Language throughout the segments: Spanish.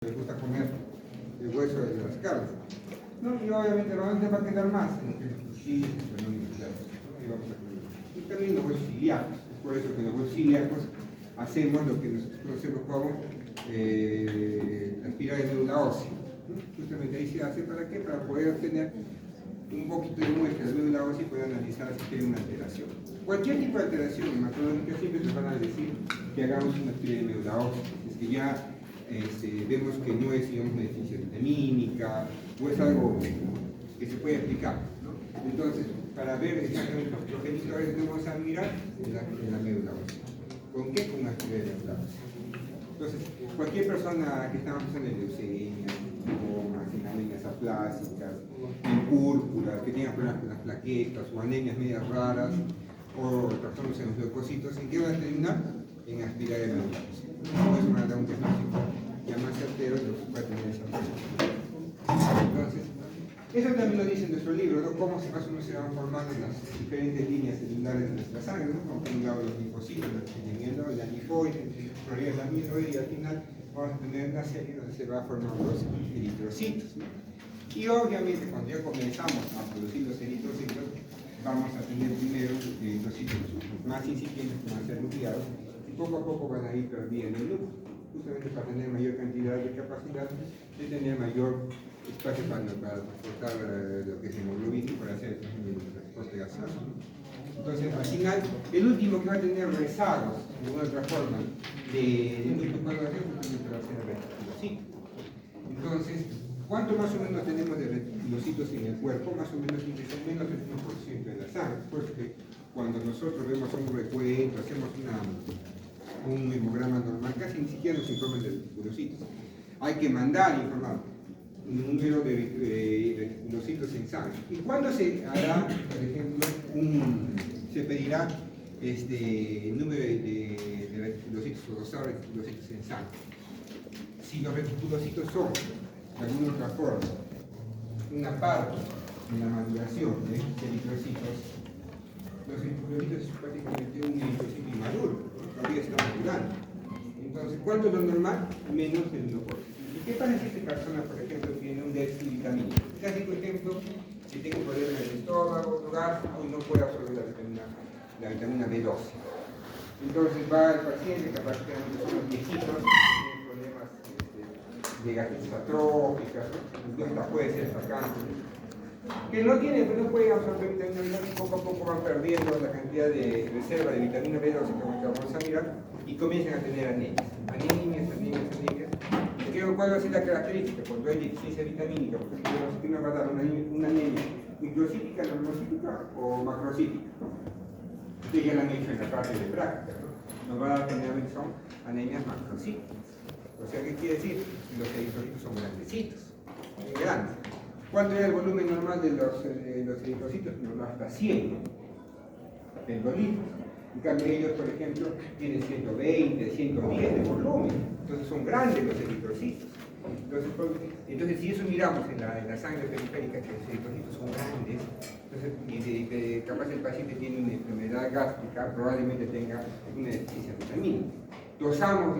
les gusta comer el hueso de las carnes. ¿No? Y obviamente normalmente va a quedar más en los fusiles, y también los huesos ilíacos. Es por eso que en los huesos ilíacos hacemos lo que nosotros conocemos como aspirar de médula ósea. ¿No? Justamente ahí se hace ¿para qué? Para poder obtener un poquito de muestra de médula ósea y poder analizar si tiene una alteración. Cualquier tipo de alteración hematológica siempre nos van a decir que hagamos una aspirada de médula ósea. Es que ya vemos que no es, digamos, una deficiencia vitamínica o es algo que se puede explicar, ¿no? Entonces, para ver exactamente los progenitores vamos a mirar en la médula ósea. ¿Con qué? Con una aspirada de médula ósea. Entonces, cualquier persona que está pasando en leucemia, linfomas, en anemias aplásicas, en púrpuras, que tenga problemas con las plaquetas o anemias medias raras, o trastornos en los leucocitos, ¿en qué va a terminar? En aspirada de médula ósea. No es una un diagnóstico ya más certero de lo que puede tener esa persona. Entonces, eso también lo dice en nuestro libro, ¿no? Cómo se van formando las diferentes líneas celulares de nuestra sangre, ¿no? Como por un lado los linfocitos, la linfoide, el amiloide, y al final vamos a tener una serie donde se va formando los eritrocitos, ¿no? Y obviamente cuando ya comenzamos a producir los eritrocitos, vamos a tener primero eritrocitos más incipientes que van a ser nucleados, y poco a poco van a ir perdiendo el núcleo, justamente para tener mayor cantidad de capacidad de tener mayor espacio para transportar lo que es hemoglobina y para hacer el transporte gaseoso, ¿no? Entonces, al final, el último que va a tener rezagos, de alguna otra forma, de núcleo patológico, justamente va a ser el reticulocito. Entonces, ¿cuánto más o menos tenemos de reticulocitos en el cuerpo? Más o menos tiene que ser menos del 1% de la sangre. Porque cuando nosotros vemos un recuento, hacemos un hemograma normal, casi ni siquiera nos informan de reticulocitos. Hay que mandar informar un número de reticulocitos en sangre. ¿Y cuándo se hará, por ejemplo, se pedirá el número de reticulocitos o dosar reticulocitos en sangre? Si los reticulocitos son, de alguna otra forma, una parte de la maduración de eritrocitos, los eritrocitos es prácticamente un eritrocito inmaduro, ¿no? Todavía está madurando. Entonces, ¿cuánto es lo normal? Menos del 1%. ¿Y qué pasa si esta persona, por ejemplo, tiene un déficit vitamínico? Clásico ejemplo, si tengo problemas en el estómago, lugar, hoy no puede absorber la vitamina B12. Entonces va el paciente, capaz que son los viejitos, tienen problemas de gastritis atróficas, incluso hasta puede ser sacante, que no pueden absorber vitamina B12 y poco a poco van perdiendo la cantidad de reserva de vitamina B12 como vamos a mirar y comienzan a tener anemias. ¿Cuál va a ser la característica? Cuando hay deficiencia vitamínica, por ejemplo, nos va a dar una anemia microcítica, normocítica o macrocítica. Ustedes ya lo han hecho en la parte de práctica, ¿no? Nos va a dar generalmente son anemias macrocíticas. O sea, ¿qué quiere decir? Los eritrocitos son grandecitos, muy grandes. ¿Cuánto es el volumen normal de los eritrocitos? Nos da hasta 100 pentolitros. En cambio ellos, por ejemplo, tienen 120, 110 de volumen. Entonces son grandes los eritrocitos. Entonces si eso miramos en la sangre periférica, que los eritrocitos son grandes, entonces, y capaz el paciente tiene una enfermedad gástrica, probablemente tenga una deficiencia vitamínica. Dosamos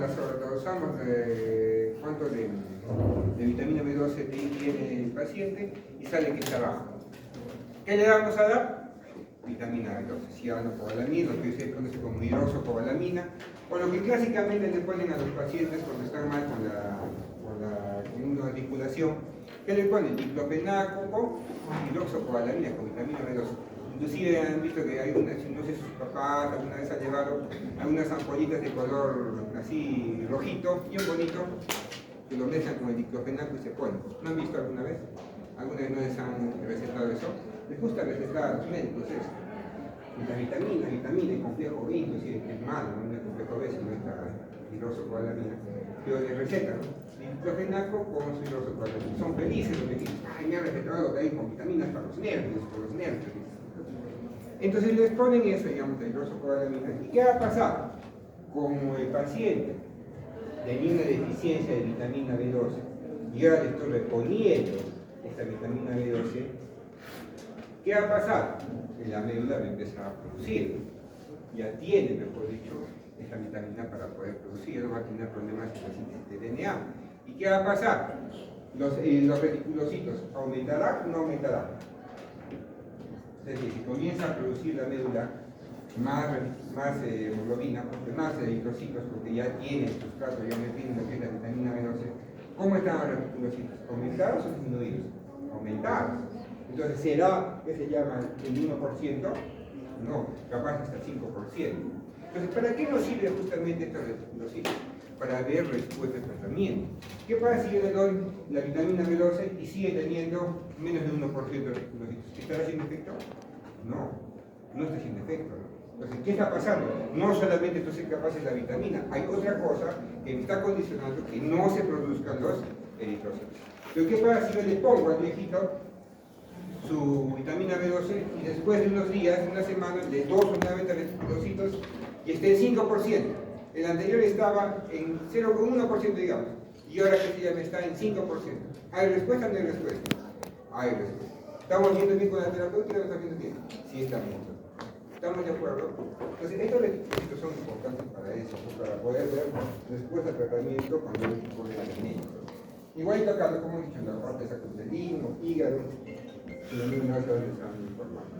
cuánto de vitamina B12 tiene el paciente y sale que está bajo. ¿Qué le vamos a dar? Vitamina B12, cianocobalamina, lo que se conoce como hidroxocobalamina, o lo que clásicamente le ponen a los pacientes cuando están mal con una articulación, que le ponen diclofenaco con hidroxocobalamina, con vitamina B12. Inclusive han visto que hay unas, no sé si sus papás alguna vez han llevado algunas ampollitas de color así rojito, bien bonito, que lo mezclan con el diclofenaco y se ponen. ¿No han visto alguna vez? ¿Alguna vez no les han recetado eso? Les gusta recetar a los médicos eso. Y la vitamina, el complejo B, inclusive, que es malo, no es el complejo B, sino esta hidroxocobalamina. Pero les recetan diclofenaco con su hidroxocobalamina. Son felices los médicos. Ay, me han recetado lo que hay con vitaminas para los nervios, Entonces les ponen eso, digamos, de hidroxocobalamina. ¿Y qué va a pasar? Como el paciente tenía una deficiencia de vitamina B12 y ahora le estoy reponiendo esta vitamina B12, ¿qué va a pasar? Que la médula va a empezar a producir. Ya tiene, mejor dicho, esta vitamina para poder producir, no va a tener problemas de síntesis de DNA. ¿Y qué va a pasar? Los reticulocitos, ¿aumentará o no aumentará? Es decir, si comienza a producir la médula más hemoglobina, más eritrocitos, porque ya tiene el sustrato, ya no tiene lo que es la vitamina B12, ¿cómo están los reticulocitos? ¿Aumentados o disminuidos? Aumentados. Entonces, ¿será que se llama el 1%? No, capaz hasta el 5%. Entonces, ¿para qué nos sirve justamente estos reticulocitos? Para ver respuesta al tratamiento. ¿Qué pasa si yo le doy la vitamina B12 y sigue teniendo menos de 1% de reticulocitos? ¿Estará haciendo efecto? No está haciendo efecto. Entonces, ¿qué está pasando? No solamente entonces capaz es la vitamina, hay otra cosa que me está condicionando que no se produzcan los eritrocitos. Pero ¿qué pasa si yo le pongo al viejito su vitamina B12 y después de unos días, una semana, le doso nuevamente reticulocitos y está en 5%? El anterior estaba en 0,1%, digamos, y ahora que se llama está en 5%. ¿Hay respuesta o no hay respuesta? Hay respuesta. ¿Estamos viendo bien con la terapéutica o no estamos viendo bien? Sí, estamos. ¿Estamos de acuerdo? Entonces, estos requisitos son importantes para eso, para poder ver después del tratamiento cuando hay un tipo de genético. Igual tocando, como he dicho, la parte de sacudelino, hígado, y los números se van informando.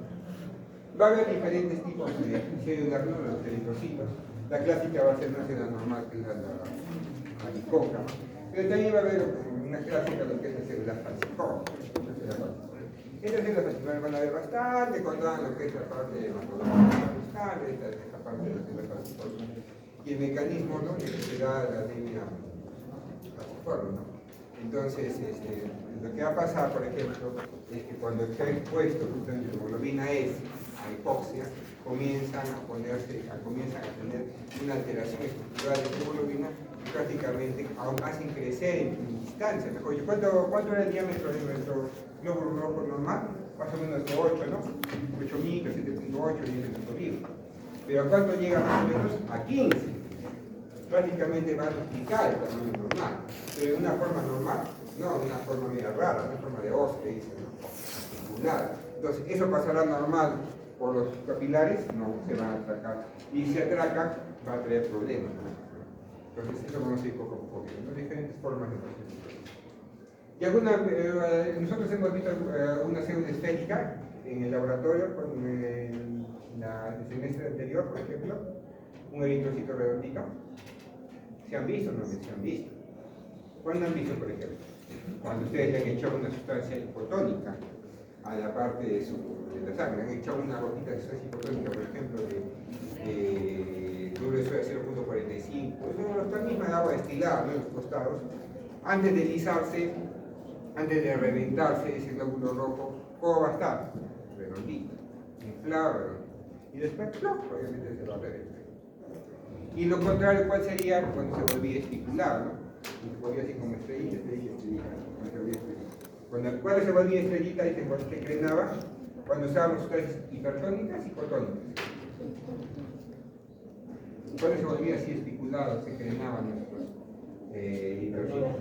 Va a haber diferentes tipos de células, ¿no? Los eritrocitos. La clásica va a ser una célula normal, que es la licócama. Pero también va a haber una clásica, lo que es la célula falciforme. Estas células falciformes van a ver bastante cuando dan lo que es la parte de macroscopia, esta parte de la célula falciforme. Y el mecanismo, ¿no?, que se da la anemia falciforme, ¿no? Entonces, lo que va a pasar, por ejemplo, es que cuando está expuesto justamente la hemoglobina S a hipoxia, comienzan a tener una alteración estructural de la hemoglobina y prácticamente hacen crecer en distancia. Oye, ¿cuánto era el diámetro de nuestro glóbulo rojo normal? Más o menos de 8, ¿no? 8 micros, 7.8, 10 micros. Pero ¿a cuánto llega más o menos? A 15. Prácticamente va a duplicar el tamaño normal. Pero de una forma normal, no de una forma media rara, una forma de os, que dicen, ¿no? Entonces, ¿eso pasará normal por los capilares? No, se va a atracar. Y si atraca, va a traer problemas. Entonces, eso vamos a ir poco a poco viendo diferentes formas de procesamiento. Y nosotros hemos visto una célula esférica en el laboratorio, en el semestre anterior, por ejemplo, un eritrocito redondito. ¿Se han visto o no se han visto? ¿Cuándo han visto, por ejemplo? Cuando ustedes le han echado una sustancia hipotónica a la parte de la sangre, han echado una gotita de sustancia hipotónica, por ejemplo, de WSO de 0.45, la misma de agua destilada, ¿no?, en los costados, antes de lisarse, antes de reventarse ese glóbulo rojo, ¿cómo va a estar? Redondito, inflado, y después, obviamente se va a reventar. Y lo contrario, ¿cuál sería? Cuando se volvía especular, ¿no? Y se volvía así como estrellita. Cuando se volvía estrellita y se crenaba, cuando usábamos sustancias hipertónicas y hipotónicas. Cuando se volvía así especulado, se crenaban nuestros hipertónicas.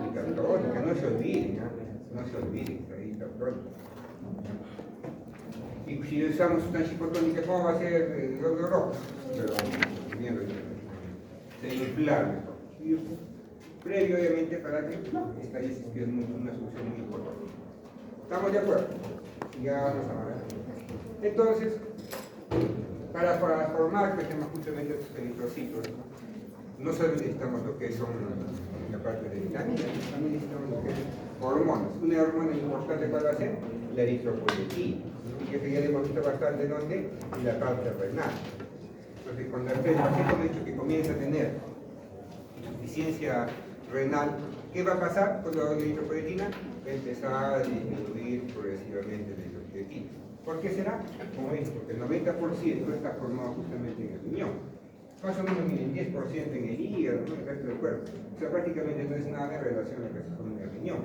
Hipertónica, no se olviden, ¿no? No se olviden, hipertónica. Y si usamos sustancia hipotónica, ¿cómo va a ser el glóbulo rojo? Pero se infla mejor. Previo, obviamente, para que esta es una solución muy importante. ¿Estamos de acuerdo? Ya vamos a ver. Entonces, para formar que tenemos justamente estos eritrocitos, no solo necesitamos lo que son la parte de vitaminas, también necesitamos lo que es hormonas. Una hormona importante, ¿cuál va a ser? La eritropoyetina, que ya le hemos visto bastante donde, en la parte renal. Entonces, cuando el paciente ha dicho que comienza a tener insuficiencia renal, ¿qué va a pasar con la eritropoyetina? Va a empezar a disminuir progresivamente la eritropoyetina. ¿Por qué será? Como es, porque el 90% está formado justamente en el riñón. Más o menos, miren, 10% en el hígado, ¿no?, el resto del cuerpo. O sea, prácticamente no es nada en relación a lo que se forma en el riñón.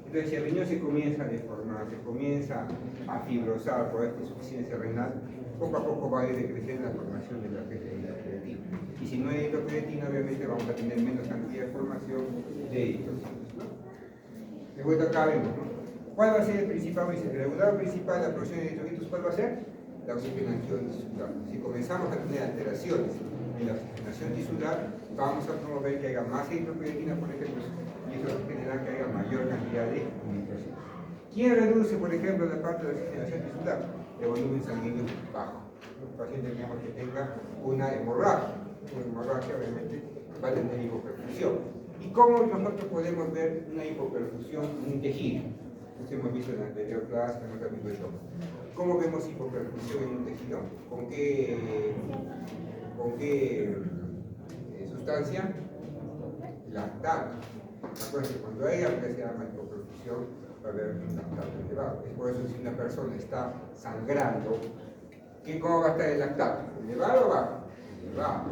Entonces, si el riñón se comienza a deformar, se comienza a fibrosar por esta insuficiencia renal, poco a poco va a ir decreciendo la formación de la eritropoyetina. Y si no hay eritropoyetina, obviamente vamos a tener menos cantidad de formación de eritrocitos, ¿no? De vuelta acá vemos, ¿no? ¿Cuál va a ser el principal? El regulador principal de la producción de eritrocitos, ¿cuál va a ser? La oxigenación tisular. Si comenzamos a tener alteraciones en la oxigenación tisular, vamos a promover que haya más eritropoyetina, por ejemplo, y eso generará que haya mayor cantidad de comunicación. ¿Quién reduce, por ejemplo, la parte de la oxigenación tisular? El volumen sanguíneo bajo. Un paciente que tenga una hemorragia obviamente va a tener hipoperfusión. ¿Y cómo nosotros podemos ver una hipoperfusión en un tejido? Esto hemos visto en la anterior clase, en el capítulo 8. ¿Cómo vemos hipoperfusión en un tejido? ¿Con qué sustancia? Lactato. Acuérdense, cuando hay algo que se llama hipoperfusión, va a haber un lactato elevado. Es por eso que si una persona está sangrando, ¿cómo va a estar el lactato? ¿Elevado o bajo? Elevado.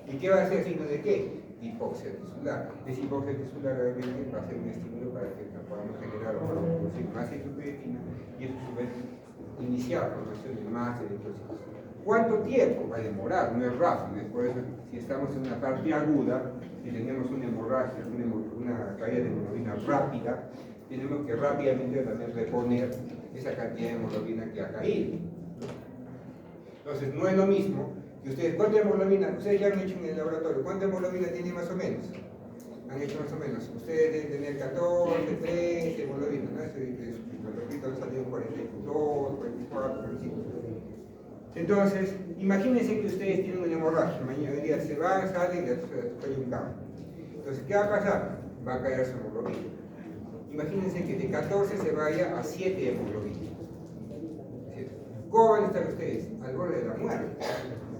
¿Y qué va a hacer signo de qué? Hipoxia tisular. Esa hipoxia tisular realmente va a ser un estímulo para que podamos generar o producir más eritropoyetina y eso a su vez iniciar la formación de más eritrocitos. ¿Cuánto tiempo va a demorar? No es rápido. Es por eso si estamos en una parte aguda, si tenemos una hemorragia, una caída de hemoglobina rápida, tenemos que rápidamente también reponer esa cantidad de hemoglobina que ha caído. Entonces no es lo mismo que ustedes, ¿cuánta hemoglobina? Ustedes ya han hecho en el laboratorio, ¿cuánta hemoglobina tiene más o menos? Han hecho más o menos. Ustedes deben tener 14, 13 hemoglobina, ¿no? Repito, han salido 42, 44, 45. Entonces, imagínense que ustedes tienen una hemorragia, mañana día se va, sale y les cae un cambio. Entonces, ¿qué va a pasar? Va a caer su hemoglobina. Imagínense que de 14 se vaya a 7 hemoglobina. ¿Cómo van a estar ustedes? Al borde de la muerte.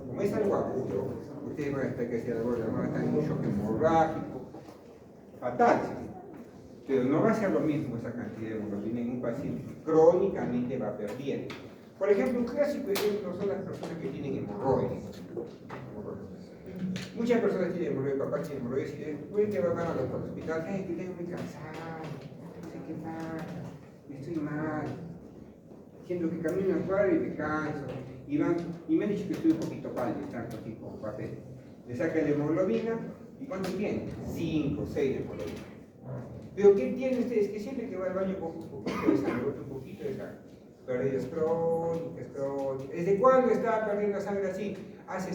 Como es algo agudo, ustedes van a estar casi al borde de la muerte, están en un shock hemorrágico, fatal. Pero no va a ser lo mismo esa cantidad de hemoglobina en un paciente que crónicamente va perdiendo. Por ejemplo, un clásico ejemplo son las personas que tienen hemorroides. Muchas personas tienen hemorroides, papá tiene hemorroides y después que van al hospital, que tengo muy cansado, no sé qué pasa, estoy mal, siento que camino al cuadro y me canso. Y me han dicho que estoy un poquito pálido, están aquí con papel. Le saca la hemoglobina, ¿y cuánto tiene? 5, 6 de hemoglobina. Pero ¿qué tiene ustedes? Que siempre que va al baño con un poquito de sangre, un poquito de sangre. Pérdidas crónicas. ¿Desde cuándo estaba perdiendo sangre así? Hace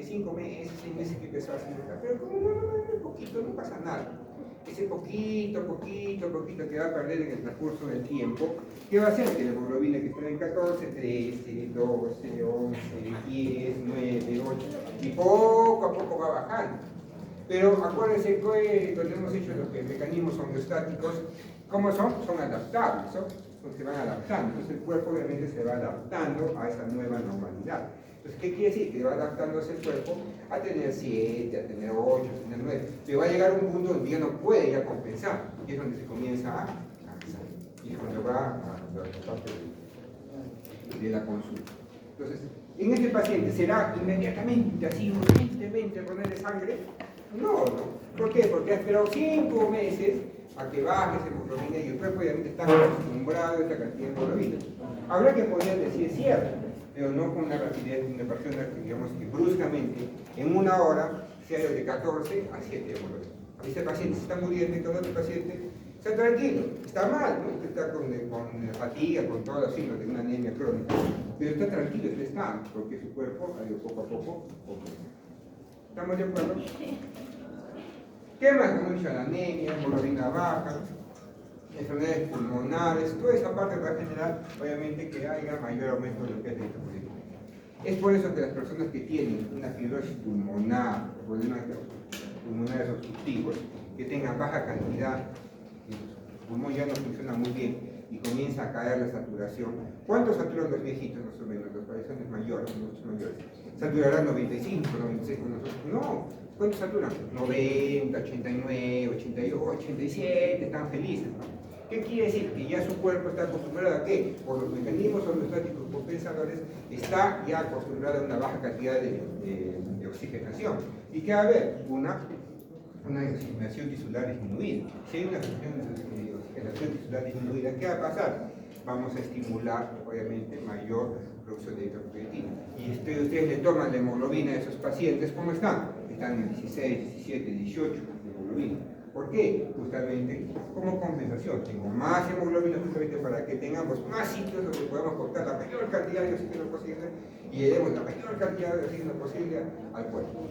5 meses, 6 meses que empezó a hacer. Pero como un poquito, no pasa nada. Ese poquito que va a perder en el transcurso del tiempo, ¿qué va a hacer? Que la hemoglobina que está en 14, 13, 12, 11, 10, 9, 8, y poco a poco va bajando. Pero acuérdense que cuando hemos hecho los mecanismos homeostáticos, ¿cómo son? Son adaptables, ¿no? Se van adaptando, entonces el cuerpo obviamente se va adaptando a esa nueva normalidad. Entonces, ¿qué quiere decir? Que va adaptándose el cuerpo a tener 7, a tener 8, a tener 9, pero va a llegar un punto donde ya no puede ya compensar, y es donde se comienza a cansar, y es cuando va a la parte de la consulta. Entonces, en este paciente, ¿será inmediatamente, así urgentemente ponerle sangre? No. ¿Por qué? Porque ha esperado 5 meses a que baje esa hemoglobina y el cuerpo obviamente está acostumbrado a esta cantidad de hemoglobina. Habrá que poder decir cierto, pero no con una rapidez de una persona que digamos que bruscamente, en 1 hora, se ha ido de 14 a 7 hemoglobina. Ese paciente se está muriendo y todo el paciente está tranquilo, está mal, ¿no? Está con fatiga, con todos los signos de una anemia crónica, pero está tranquilo, está estable, porque su cuerpo ha ido poco a poco. ¿Estamos de acuerdo? ¿Qué más? Como he dicho, la anemia, hemoglobina baja, enfermedades pulmonares, toda esa parte va a generar, obviamente, que haya mayor aumento de lo que es la eritropoyetina. Es por eso que las personas que tienen una fibrosis pulmonar, problemas pulmonares obstructivos, que tengan baja cantidad, el pulmón ya no funciona muy bien y comienza a caer la saturación. ¿Cuánto saturan los viejitos, más o menos, los personas mayores, los mayores? ¿Saturarán 95, 96 con nosotros? No. ¿Cuánto saturan? 90, 89, 88, 87, están felices, ¿no? ¿Qué quiere decir? Que ya su cuerpo está acostumbrado a qué? Por los mecanismos homeostáticos compensadores, está ya acostumbrado a una baja cantidad de oxigenación. ¿Y qué va a haber? Una oxigenación tisular disminuida. Si hay una oxigenación tisular disminuida, ¿qué va a pasar? Vamos a estimular, obviamente, mayor producción de eritropoyetina. Y ustedes le toman la hemoglobina a esos pacientes, ¿cómo están? Están en 16, 17, 18 de hemoglobina. ¿Por qué? Justamente como compensación. Tengo más hemoglobina justamente para que tengamos más sitios donde podamos cortar la mayor cantidad de oxígeno posible y llevemos la mayor cantidad de oxígeno posible al cuerpo,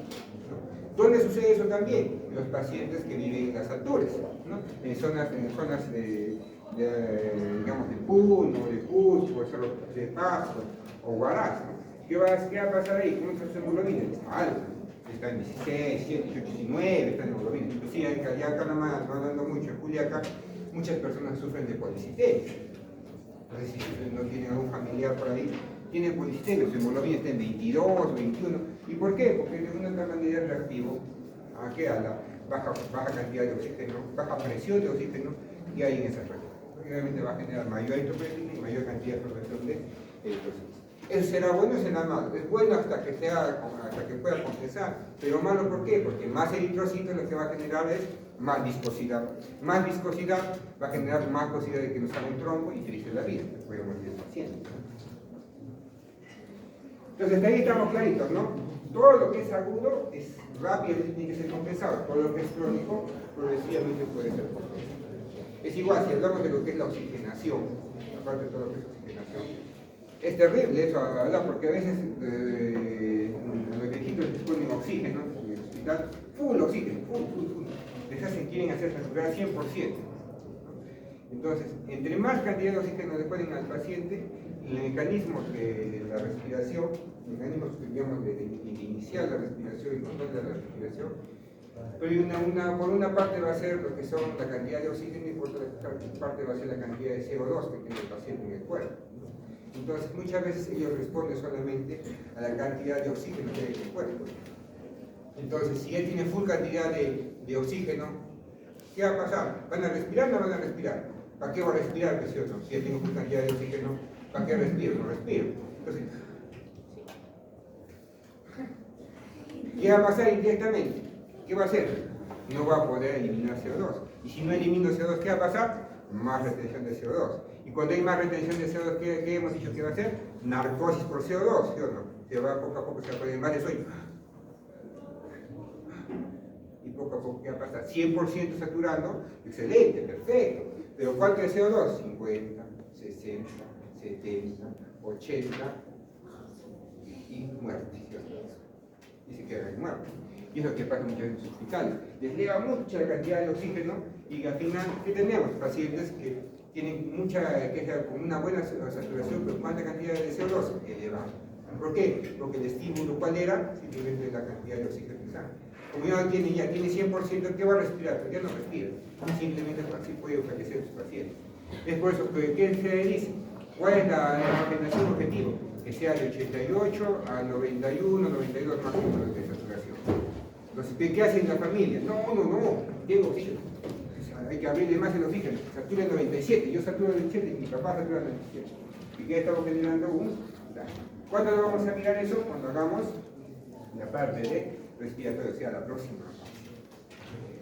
¿no? ¿Dónde sucede eso también? En los pacientes que viven en las alturas, ¿no? En zonas digamos, de Puno, de Cusco, de Pasto o Huaraz, ¿no? ¿Qué va a pasar ahí? ¿Cómo está su hemoglobina? Está alta. Está en 16, 17, 18, 19, está en hemoglobina. Inclusive acá nomás, no hablando mucho, en Juliaca, muchas personas sufren de policitemia. Entonces, si no tienen algún familiar por ahí, tienen policitemia, su hemoglobina está en 22, 21. ¿Y por qué? Porque de una otra manera es reactivo a la baja cantidad de oxígeno, baja presión de oxígeno que hay en esa región. Obviamente va a generar mayor hipertensión y mayor cantidad de formación de eritrocitos. Eso será bueno o será malo. Es bueno hasta que pueda compensar, pero malo ¿por qué? Porque más eritrocitos lo que va a generar es más viscosidad. Más viscosidad va a generar más posibilidad de que nos haga un trombo y triste la vida, que puede morir el paciente. Entonces, de ahí estamos claritos, ¿no? Todo lo que es agudo es rápido y tiene que ser compensado. Todo lo que es crónico, progresivamente puede ser compensado. Es igual si hablamos de lo que es la oxigenación, aparte de todo lo que es oxigenación. Es terrible eso, ¿verdad? Porque a veces los viejitos les ponen oxígeno en el hospital, full oxígeno, full. Quieren hacer saturar 100%. Entonces, entre más cantidad de oxígeno le ponen al paciente, y los mecanismos de la respiración, mecanismos, digamos, de iniciar la respiración y control de la respiración, pero por una parte va a ser lo que son la cantidad de oxígeno y por otra parte va a ser la cantidad de CO2 que tiene el paciente en el cuerpo. Entonces, muchas veces ellos responden solamente a la cantidad de oxígeno que hay en el cuerpo. Entonces, si él tiene full cantidad de oxígeno, ¿qué va a pasar? ¿Van a respirar o no van a respirar? ¿Para qué va a respirar, precioso? Si él tiene full cantidad de oxígeno, ¿para qué respiro? No respiro. Entonces, ¿qué va a pasar indirectamente? ¿Qué va a hacer? No va a poder eliminar CO2. Y si no elimino CO2, ¿qué va a pasar? Más retención de CO2. Y cuando hay más retención de CO2, ¿qué hemos dicho que va a hacer? Narcosis por CO2, ¿sí o no? Se va poco a poco, se va a poner más de sueño. Y poco a poco, ¿qué va a pasar? 100% saturando, excelente, perfecto. Pero ¿cuánto es CO2? 50, 60, 70, 80 y muerte, ¿sí o no? Y se queda en muerte. Y es lo que pasa muchas veces en los hospitales. Les llega mucha cantidad de oxígeno y al final, ¿qué tenemos? Pacientes que tienen con una buena saturación, pero ¿cuánta cantidad de CO2? Elevada. ¿Por qué? Porque el estímulo, ¿cuál era? Simplemente la cantidad de oxígeno en sangre. Como ya tiene 100%, ¿qué va a respirar? Pues ya no respira. Simplemente así puede fallecer su paciente. Es por eso que, ¿qué se dice? ¿Cuál es la oxigenación objetivo? Que sea de 88 a 91, 92 máximo de saturación. Entonces, ¿qué hace la familia? No, tengo oxígeno. Hay que abrirle más el oxígeno. Satura el 97, yo saturo el 97 y mi papá satura el 97. ¿Y qué estamos generando? Un daño. ¿Cuándo lo vamos a mirar eso? Cuando hagamos la parte de respiratorio, o sea, la próxima.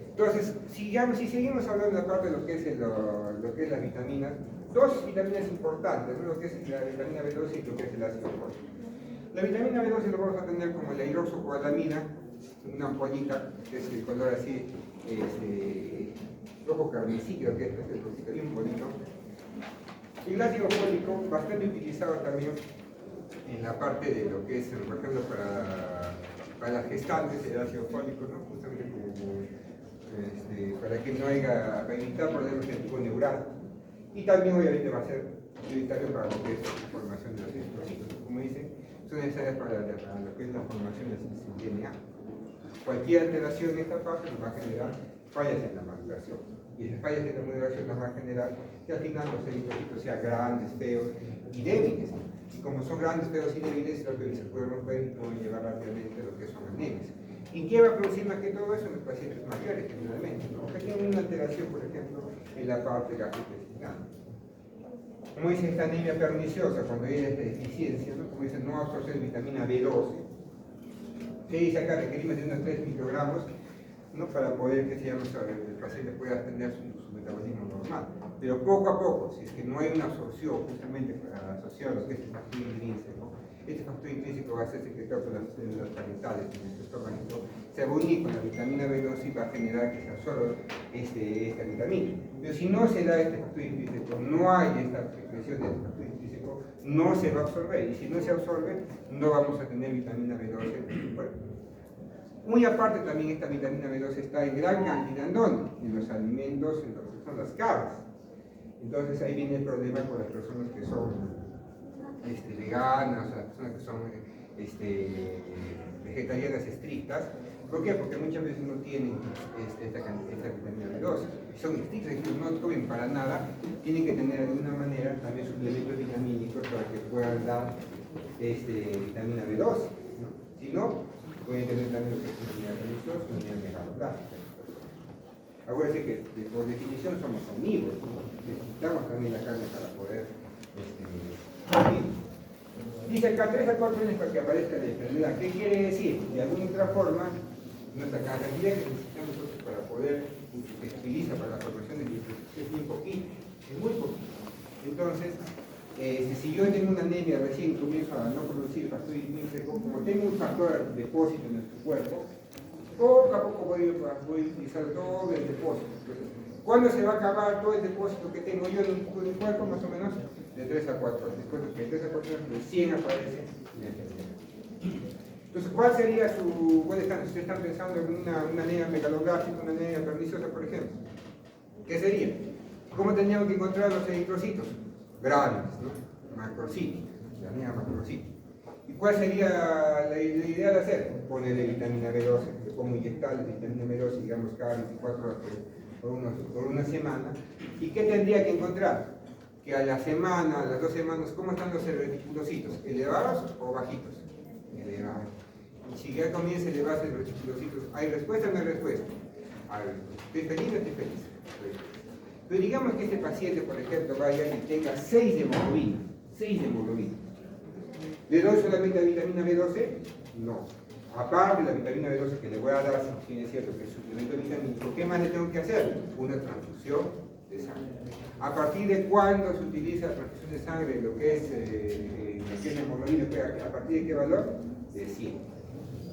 Entonces, si seguimos hablando de la parte de lo que es las vitaminas, dos vitaminas importantes, ¿no? Lo que es la vitamina B12 y lo que es el ácido fólico. La vitamina B12 lo vamos a tener como la hidroxocobalamina, una ampollita, que es el color así, rojo carmesí, creo que es el cosito bien bonito. Y el ácido fólico, bastante utilizado también en la parte de lo que es, por ejemplo, para las gestantes, el ácido fólico, ¿no? Justamente como para que no haya, para evitar problemas de tipo neural. Y también obviamente va a ser prioritario para lo que es la formación de los eritrocitos. Como dicen, son necesarias para lo que es la formación del DNA. Cualquier alteración en esta parte nos va a generar fallas en la maduración. Y esas fallas en la maduración nos va a generar que al final los eritrocitos sean grandes, feos y débiles. Y como son grandes, feos y débiles, lo que se puede romper y pueden llevar rápidamente a lo que son anemias. ¿Y qué va a producir más que todo eso en los pacientes mayores generalmente? ¿No? Que tienen una alteración, por ejemplo, en la parte gastrointestinal. Como dice esta anemia perniciosa, cuando hay esta deficiencia, ¿no? Como dice, no absorción de vitamina B12. Se dice acá, requerimos de unos 3 microgramos, ¿no? Para poder que el paciente pueda tener su metabolismo normal. Pero poco a poco, si es que no hay una absorción justamente asociada a lo que es el factor intrínseco, este factor intrínseco va a ser secretado por las células parietales en nuestro estómago se va a unir con la vitamina B12 y va a generar que se absorba esta vitamina. Pero si no se da este factor intrínseco, no hay esta secreción de este factor intrínseco, no se va a absorber. Y si no se absorbe, no vamos a tener vitamina B12. Bueno, muy aparte también esta vitamina B12 está en gran cantidad, ¿en dónde? En los alimentos, en lo que son las carnes. Entonces ahí viene el problema con las personas que son veganas, las personas que son vegetarianas estrictas. ¿Por qué? Porque muchas veces no tienen esta vitamina B12. Son estrictas, es decir, no comen para nada, tienen que tener de alguna manera también suplementos vitamínicos para que puedan dar vitamina B12. ¿No? Si no, pueden tener también lo que es unidad perniciosa, unidad megaloblástica. Acuérdense que por definición somos omnívoros, ¿no? Necesitamos también la carne para poder vivir. Dice acá 3 a 4 años para que aparezca la enfermedad. ¿Qué quiere decir? De alguna otra forma, nuestra cantidad que necesitamos nosotros para poder, que se utiliza para la formación de linfocitos es muy poquito, es muy poquito. Entonces, si yo tengo una anemia recién comienzo a no producir factor intrínseco, como tengo un factor de depósito en nuestro cuerpo, poco a poco voy a utilizar todo el depósito. Entonces, ¿cuándo se va a acabar todo el depósito que tengo yo en mi cuerpo? Más o menos de 3 a 4 años. Después de 3 a 4 años, recién aparece la enfermedad. Entonces, ¿cuál sería su buen estado? Si ustedes están pensando en una anemia megaloblástica, una anemia perniciosa, por ejemplo, ¿qué sería? ¿Cómo tendríamos que encontrar los eritrocitos? Grandes, ¿no? Macrocíticos, la anemia macrocítica. ¿Y cuál sería la idea de hacer? Ponerle vitamina B12, le pongo inyectarle vitamina B12, digamos, cada 24 horas por una semana. ¿Y qué tendría que encontrar? Que a la semana, a las 2 semanas, ¿cómo están los reticulocitos? ¿Elevados o bajitos? Elevados. Y si ya comienza a elevarse los reticulocitos, ¿hay respuesta o no hay respuesta? ¿Estoy feliz o estoy feliz? Pero digamos que este paciente, por ejemplo, vaya y tenga 6 de hemoglobina. 6 de hemoglobina. ¿Le doy solamente la vitamina B12? No. Aparte de la vitamina B12 que le voy a dar, si es cierto que es suplemento vitamínico, ¿qué más le tengo que hacer? Una transfusión de sangre. ¿A partir de cuándo se utiliza la transfusión de sangre? Lo que es la hemoglobina, ¿a partir de qué valor? De 100.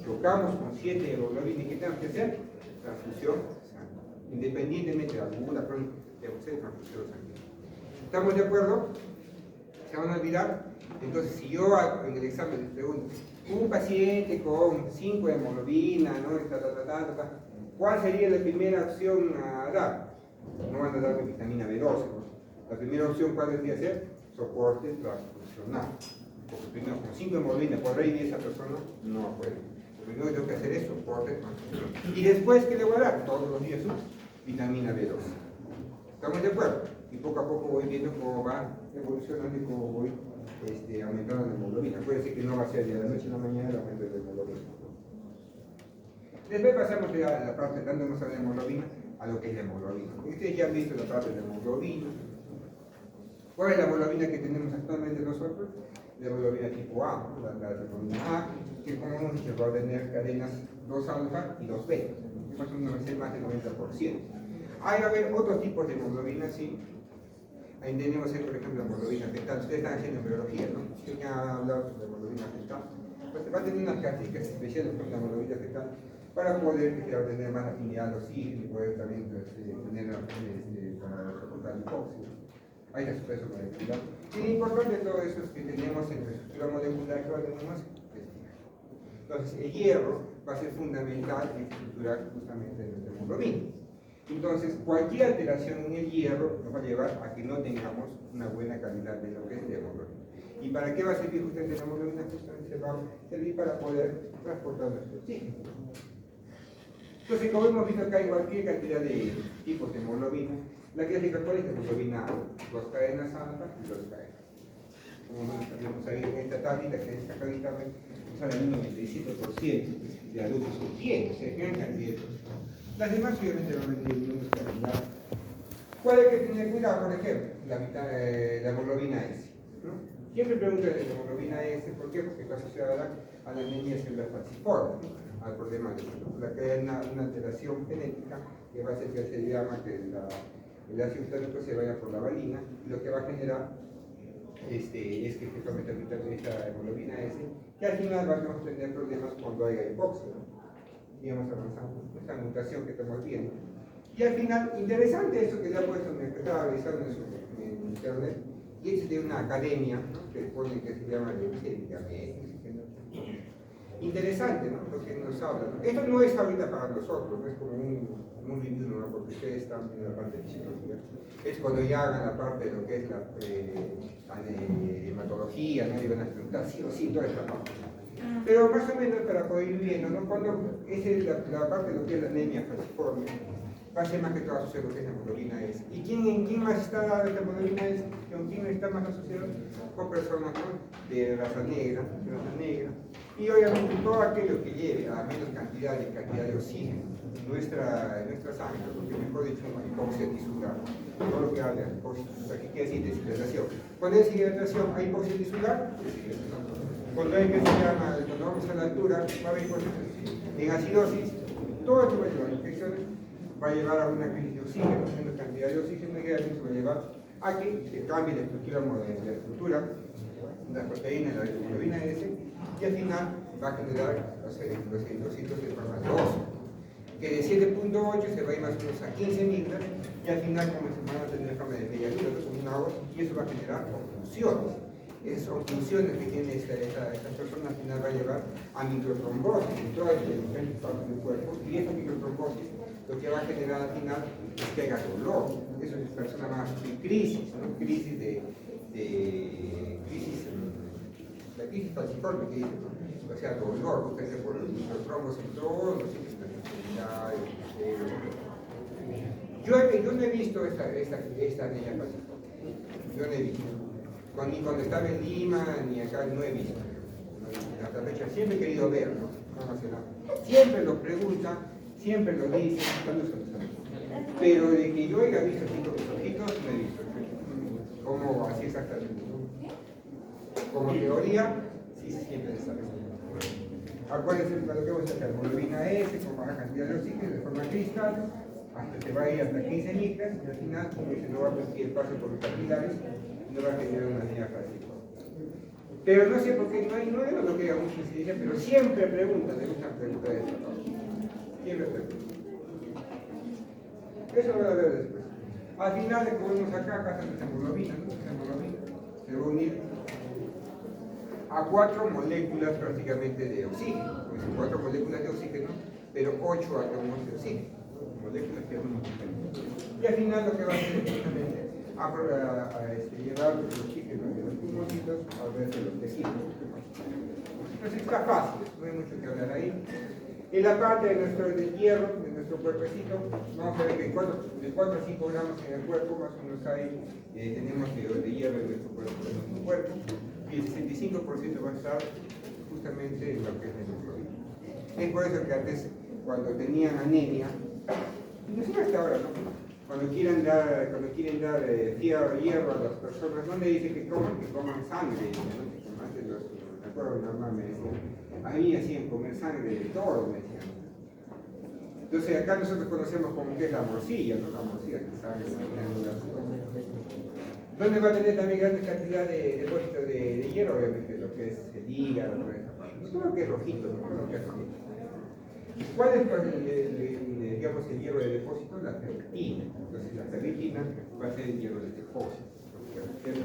Chocamos con 7 de hemoglobina y ¿qué tenemos que hacer? Transfusión de sangre. Independientemente de alguna crónica, debemos hacer transfusión sanguínea. ¿Estamos de acuerdo? ¿Se van a olvidar? Entonces, si yo en el examen les pregunto, un paciente con 5 de hemoglobina, ¿no? ¿Cuál sería la primera opción a dar? No van a darle vitamina B12, ¿no? La primera opción, ¿cuál debería ser? Soporte transfusional. Porque primero, con 5 de hemoglobina, ¿podrá ir esa persona? No puede. Lo primero que tengo que hacer es soporte transfusional. Y después, ¿qué le voy a dar? Todos los días vitamina B12. ¿Estamos de acuerdo? Y poco a poco voy viendo cómo va evolucionando y cómo voy aumentando la hemoglobina. Puede ser que no va a ser de la noche a la mañana el aumento de la hemoglobina. Después pasamos de la parte, dándonos a la hemoglobina, a lo que es la hemoglobina. Ustedes ya han visto la parte de la hemoglobina. ¿Cuál es la hemoglobina que tenemos actualmente nosotros? La hemoglobina tipo A, la hemoglobina A, que como hemos dicho va a tener cadenas 2 alfa y 2 beta, más o menos va a ser más del 90%. Hay va a haber otros tipos de hemoglobina, sí. Ahí tenemos, por ejemplo, la hemoglobina fetal. Ustedes están haciendo biología, ¿no? ¿Quién ha hablado sobre la hemoglobina fetal? Pues va a tener unas características especiales con la hemoglobina fetal para poder tener más afinidad al oxígeno y poder también tener para soportar la hipoxia. Hay la supresión molecular. Y lo importante de todo eso es que tenemos en la estructura molecular que tenemos. Entonces, el hierro va a ser fundamental en estructurar justamente nuestra hemoglobina. Entonces, cualquier alteración en el hierro nos va a llevar a que no tengamos una buena calidad de lo que es la hemoglobina. ¿Y para qué va a servir justamente la hemoglobina? Justamente va a servir para poder transportar nuestro oxígeno. Entonces, como hemos visto acá, hay cualquier cantidad de tipos de hemoglobina. La clásica, ¿cuál es la hemoglobina A? 2 cadenas alfa y 2 cadenas. Como vemos ahí en esta tablita, que es esta tablita, sale el 97% de adultos que tienen, o sea, gran cantidad. Las demás obviamente van a venir en menos cantidad. ¿Cuál hay que tener cuidado? Por ejemplo, la hemoglobina S, ¿no? Siempre pregunto de la hemoglobina S, ¿por qué? Porque está asociada a la anemia celular falciforme, ¿no? Al problema de la que hay una alteración genética que va a hacer que se llama que el ácido glútico se vaya por la valina, y lo que va a generar es que se aumenta esta hemoglobina S, que al final vamos a tener problemas cuando haya hipoxia, ¿no? digamos, avanzando, esta mutación que estamos viendo. Y al final, interesante eso que le ha puesto, me estaba revisando en internet, y es de una academia, ¿no? Que pone que se llama interesante, ¿no? Lo que nos habla, ¿no? Esto no es ahorita para nosotros, no es como un review, ¿no? Porque ustedes están en la parte de psicología. Es cuando ya hagan la parte de lo que es la hematología, ¿no? Y van a preguntar sí o sí toda esta parte. Pero más o menos para poder ir viendo, ¿no? Cuando esa es la parte de lo que es la anemia falciforme, va a ser más que todo asociado a lo que es la hemoglobina S. ¿Y quién más está la hemoglobina S? ¿Con quién está más asociado? Con personas, ¿no? De raza negra, y obviamente todo aquello que lleve a menos cantidad de oxígeno en nuestra sangre, porque mejor dicho, hipoxia tisular, todo lo que habla de hipoxia tisular, ¿qué quiere decir? Deshidratación. Cuando hay deshidratación, hay hipoxia tisular, cuando hay que se llama, cuando vamos a la altura, va a haber hipoxia tisular. En acidosis, todo esto va a llevar a infecciones, va a llevar a una crisis de oxígeno, menos cantidad de oxígeno, y eso va a llevar a que se cambie la estructura, la proteína, la hemoglobina S, y al final va a generar los eritrocitos de forma de oso, que de 7.8 se va a ir más o menos a 15 micras, y al final como se van a tener forma de medialuna, como una voz, y eso va a generar oclusiones. Esas oclusiones que tiene esta persona al final va a llevar a microtrombosis en todas las diferentes partes del cuerpo, y esa microtrombosis lo que va a generar al final es que haya dolor. Eso es persona más de crisis, ¿no? La crisis falciforme que dice, ¿no? O sea, dolor, porque por los microtrombos en todos los sitios de la extremidad. Yo no he visto esta anemia falciforme. Yo no he visto. Ni cuando estaba en Lima, ni acá, no he visto. Hasta la fecha siempre he querido verlo. Siempre lo preguntan, siempre lo dicen, pero de que yo haya visto así con mis ojitos, no he visto. Como así exactamente. Como teoría, sí siempre se sabe. Acuérdense de lo que vamos a hacer, hemoglobina S con baja cantidad de oxígeno de forma cristal, hasta se va a ir hasta 15 micras, y al final, como dice, no va a permitir el paso por los capilares, no va a generar una anemia falciforme. Pero no sé por qué, no es lo que haya mucha incidencia, pero siempre preguntan, de esta pregunta de esta parte. Siempre preguntan. Eso lo voy a ver después. Al final, como vemos acá está la hemoglobina, ¿no? La hemoglobina se va a unir a 4 moléculas prácticamente de oxígeno. Pues 4 moléculas de oxígeno, pero 8 átomos de oxígeno. Moléculas que son diferentes. Y al final lo que va a hacer es justamente llevar los oxígenos de los pulmoncitos al resto de los tejidos. Entonces está fácil, no hay mucho que hablar ahí. En la parte de nuestro hierro, de nuestro cuerpecito, vamos a ver que de 4 a 5 gramos en el cuerpo, más o menos ahí tenemos de hierro en nuestro cuerpo, y el 65% va a estar justamente en lo que es la hemoglobina. Es por eso que antes, cuando tenían anemia, no sé hasta ahora, ¿no? Cuando quieren dar hierro a las personas, no le dicen que coman sangre, ¿no? Antes me acuerdo, mi mamá me decía, a mí hacían comer sangre de todo, me decían. Entonces acá nosotros conocemos como que es la morcilla, ¿no? La morcilla que sangre, ¿dónde va a tener también gran cantidad de depósito de hierro? Obviamente, lo que es el hígado, todo lo que es rojito, ¿no? Todo lo que es rojito. ¿Cuál es digamos, el hierro de depósito? La ferritina. Entonces la ferritina va a ser el hierro de depósito.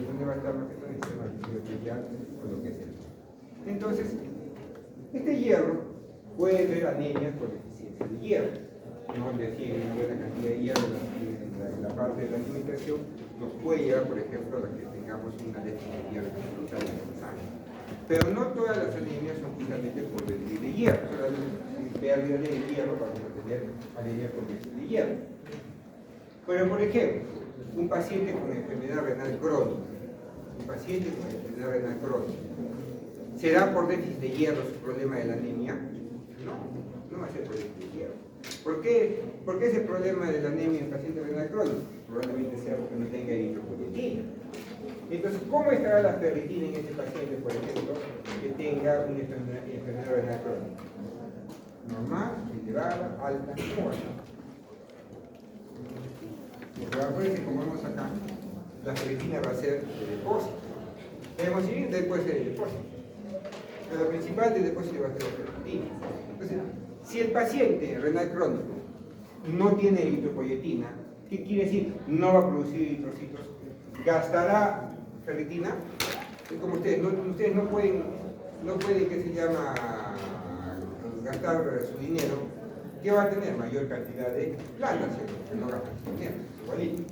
¿Dónde va a estar más que todo el sistema arterial con lo que es el? Entonces, este hierro puede tener anemias por deficiencia de hierro. No decir una buena cantidad de hierro en la parte de la alimentación nos puede llevar, por ejemplo, a que tengamos una déficit de hierro total en la sangre. Pero no todas las anemias son justamente por déficit de hierro. Solamente pérdida de hierro vamos a tener anemia por déficit de hierro. Pero, por ejemplo, un paciente con enfermedad renal crónica, ¿será por déficit de hierro su problema de la anemia? No va a ser por déficit de hierro. ¿Por qué ese problema de la anemia en paciente renal crónico? Probablemente sea porque no tenga eritropoyetina. Entonces, ¿cómo estará la ferritina en este paciente, por ejemplo, que tenga una enfermedad renal crónica? Normal, elevada, alta, o alta. Pero acuérdense, como vemos acá, la ferritina va a ser de depósito. La hemocilina después de depósito. Pero lo principal del depósito va a ser la ferritina. Entonces, Si el paciente renal crónico no tiene eritropoyetina, ¿qué quiere decir? No va a producir eritrocitos. ¿Gastará ferritina? Es como ustedes no pueden, ¿qué se llama?, gastar su dinero. ¿Qué va a tener? Mayor cantidad de plantas, ¿cierto? Que no gastan su dinero, igualito.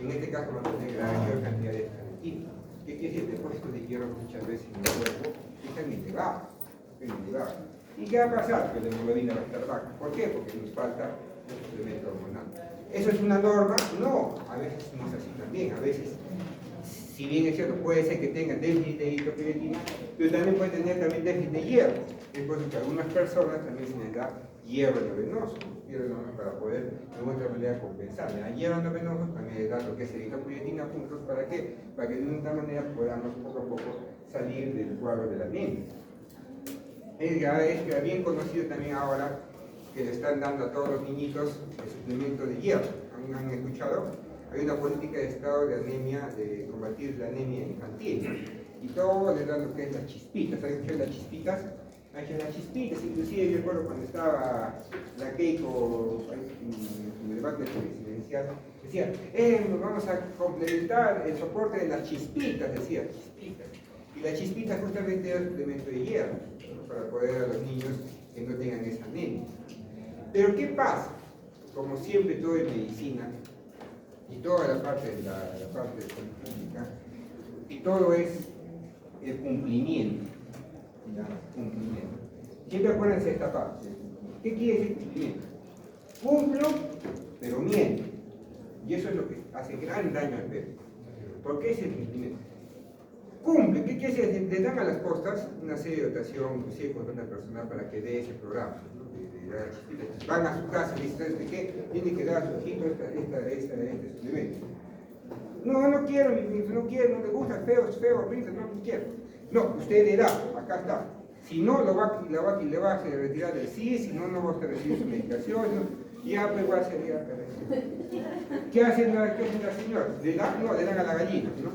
En este caso va a tener la mayor cantidad de ferritina. ¿Qué quiere decir? El depósito de hierro muchas veces en el cuerpo está en elevado. ¿Y qué va a pasar? Que la hemoglobina va a estar baja. ¿Por qué? Porque nos falta un suplemento hormonal. ¿Eso es una norma? No, a veces no es así también. A veces, si bien es cierto, puede ser que tengan déficit de eritropoyetina, pero también puede tener también déficit de hierro. Es por eso que a algunas personas también se les da hierro endovenoso para poder de otra manera compensar. El hierro endovenoso también les da lo que es eritropoyetina juntos. ¿Para qué? Para que de otra manera podamos poco a poco salir del cuadro de la anemia. Es bien conocido también ahora que le están dando a todos los niñitos el suplemento de hierro. ¿Han escuchado? Hay una política de estado de anemia, de combatir la anemia infantil. Y todo le dan lo que es las chispitas. ¿Saben qué es las chispitas? Las chispitas, inclusive yo recuerdo cuando estaba la Keiko en el debate presidencial, decía, vamos a complementar el soporte de las chispitas, decía, chispitas. Y la chispita justamente es el suplemento de hierro, ¿no?, para poder a los niños que no tengan esa anemia. Pero ¿qué pasa? Como siempre todo en medicina, y toda la parte de la parte de política, y todo es el cumplimiento. ¿Ya? Cumplimiento. Siempre acuérdense de esta parte. ¿Qué quiere decir cumplimiento? Cumplo, pero miento. Y eso es lo que hace gran daño al perro. ¿Por qué es el cumplimiento? Cumple, ¿qué quiere decir? Le dan a las postas una serie de dotación, inclusive con una persona para que dé ese programa, ¿no? Van a su casa y dicen, ¿de qué? Tiene que dar a su hijito este suplemento. No quiero, no quiero, no le gusta, es feo, horrible, no quiero. No, usted le da, acá está. Si no, le va a retirar del sí, si no, no va a recibir su medicación. ¿No? Ya, pues va a ser ya. ¿Qué hace la señora? ¿Le dan? No, le dan a la gallina, ¿no?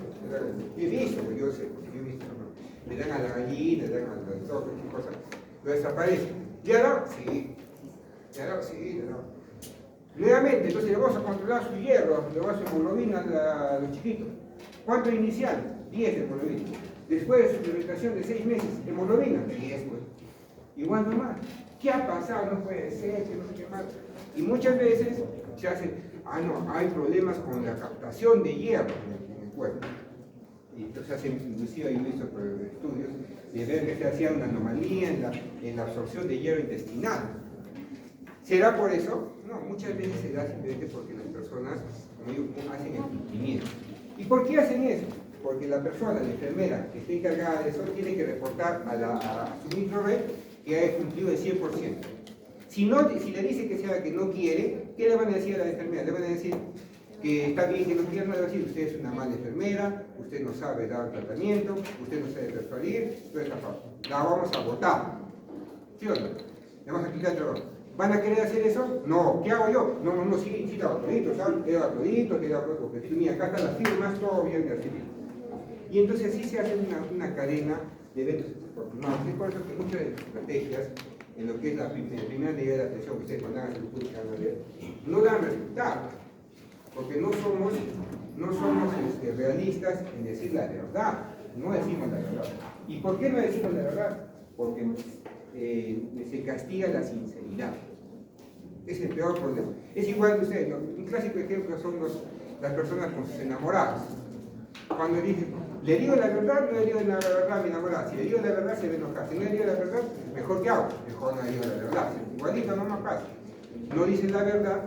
He visto, pues yo sé, porque yo he visto, ¿no? Le dan a la gallina, le dan a todo, qué cosa. Lo desaparece. ¿Ya da? Sí. ¿Ya da? Sí, le da. Nuevamente, entonces le vamos a controlar su hierro, le vamos a su hemoglobina a los chiquitos. ¿Cuánto inicial? 10 de hemoglobina. Después de suplementación de 6 meses, hemoglobina, 10 pues. Igual nomás. ¿Qué ha pasado? No puede ser, que no sé qué más. Y muchas veces se hace, hay problemas con la captación de hierro en el cuerpo. Y entonces inclusive yo he visto estudios de ver que se hacía una anomalía en la absorción de hierro intestinal. ¿Será por eso? No, muchas veces se da simplemente porque las personas, como digo, hacen el cumplimiento. ¿Y por qué hacen eso? Porque la persona, la enfermera que esté encargada de eso, tiene que reportar a su microred que haya cumplido el 100%. Si le dice que no quiere, ¿qué le van a decir a la enfermera? Le van a decir que está bien que no quiera, no le van a decir, usted es una mala enfermera, usted no sabe dar tratamiento, usted no sabe persuadir, toda esta parte. La vamos a votar. ¿Sí o no? Le vamos a explicar el error. ¿Van a querer hacer eso? No. ¿Qué hago yo? No, sí, te hago toditos, ¿sabes? Te hago toditos, porque mira, acá están las firmas, todo bien recibido. Y entonces así se hace una cadena de eventos desafortunados. Es por eso que muchas estrategias, en lo que es la primera medida de atención que ustedes mandan a salud pública, no dan resultados, porque no somos realistas en decir la verdad, no decimos la verdad. ¿Y por qué no decimos la verdad? Porque se castiga la sinceridad. Es el peor problema. Es igual que ustedes, ¿no? Un clásico ejemplo son las personas con sus enamorados. Cuando dicen, ¿le digo la verdad o no le digo la verdad a mi enamorada? Si le digo la verdad se va a enojar. Si no le digo la verdad, mejor que hago. Mejor no le digo la verdad. Igualito no más pasa. No dicen la verdad.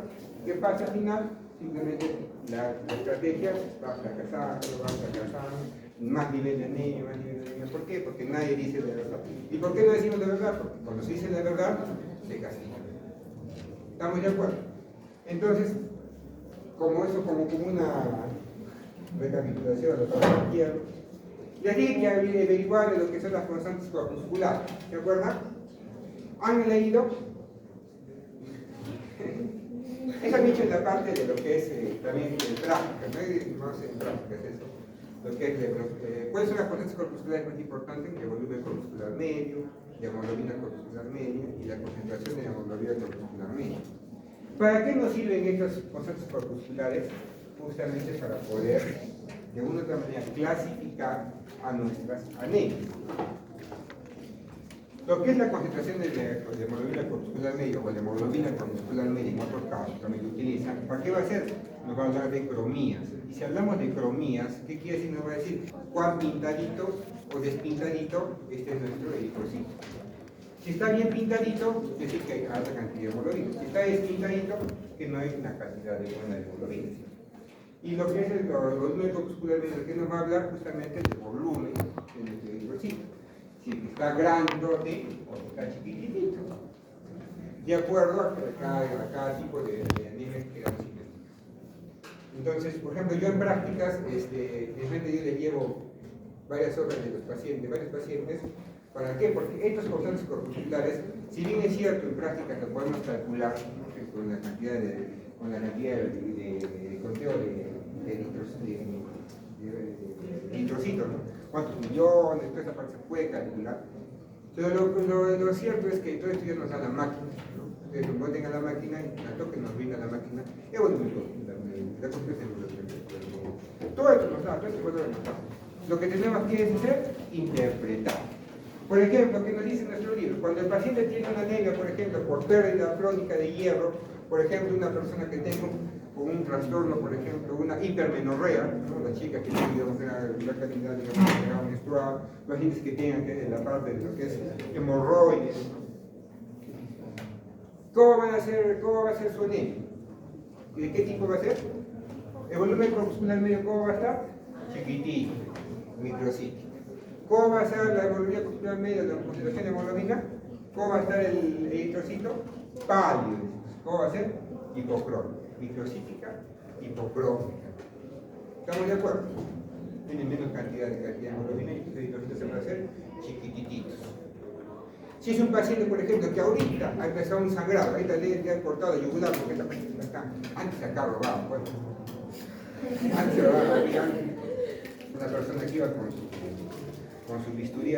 ¿Qué pasa al final? Simplemente la estrategia va fracasando, más nivel de anemia, más nivel de anemia. ¿Por qué? Porque nadie dice la verdad. ¿Y por qué no decimos la verdad? Porque cuando se dice la verdad, se castiga. ¿Estamos de acuerdo? Entonces, como una recapitulación de lo que quiero, y aquí hay que averiguar lo que son las constantes corpusculares. ¿Se acuerdan? ¿Han leído? Esa dicho en la parte de lo que es también en práctica, ¿no? Más en práctica es eso. Lo que es, ¿cuáles son las constantes corpusculares más importantes? El volumen corpuscular medio, de hemoglobina corpuscular media y la concentración de hemoglobina corpuscular media. ¿Para qué nos sirven estos conceptos corpusculares? Justamente para poder, de una u otra manera, clasificar a nuestras anemias. Lo que es la concentración de hemoglobina corpuscular media o de hemoglobina corpuscular media, en otros casos también lo utilizan, ¿para qué va a ser? Nos va a hablar de cromías. Y si hablamos de cromías, ¿qué quiere decir? Nos va a decir cuán pintadito o despintadito este es nuestro eritrocito. Si está bien pintadito, quiere decir que hay alta cantidad de hemoglobina. Si está despintadito, que no hay una cantidad de buena de hemoglobina. Y lo que es el volumen corpuscular medio, que nos va a hablar justamente del volumen de nuestro eritrocito. Si está grandote o está chiquitito, de acuerdo a cada tipo de anemia que queramos investigar. Entonces, por ejemplo, yo en prácticas, yo les llevo varias horas de varios pacientes. ¿Para qué? Porque estos constantes corpusculares, si bien es cierto, en prácticas lo podemos calcular, ¿no?, con la cantidad de conteo de eritrocitos, ¿no? Cuántos millones, toda esa parte se puede calcular. Pero lo cierto es que todo esto ya nos da la máquina, ¿no? Ustedes nos ponen a la máquina y tanto que nos brinda la máquina, y bueno, la conclusión todo esto nos da, todo esto nos da. Lo que tenemos que hacer, interpretar. Por ejemplo, ¿qué nos dice nuestro libro? Cuando el paciente tiene una anemia, por ejemplo, por pérdida crónica de hierro, por ejemplo, una persona que tenga un trastorno, por ejemplo, una hipermenorrea, ¿no?, las chicas que tienen, digamos, la calidad, digamos, menstrual, pacientes que tengan la parte de lo que es hemorroides, ¿no? ¿Cómo va a ser su anemia? ¿Y de qué tipo va a ser? El volumen corpuscular medio, ¿cómo va a estar? Chiquitito, microcítico. ¿Cómo va a ser la hemoglobina corpuscular media de la concentración de hemoglobina? ¿Cómo va a estar el eritrocito? Pálido. ¿Cómo va a ser? Hipocrómica. Microcítica, hipocrómica. ¿Estamos de acuerdo? Tienen menos cantidad de hemoglobina y los eritrocitos se van a hacer chiquititos. Si es un paciente, por ejemplo, que ahorita ha empezado un sangrado, ahorita le han cortado yugular porque esta paciente está, antes se acá robado, bueno. Antes se robaba, una persona que iba con su bisturí,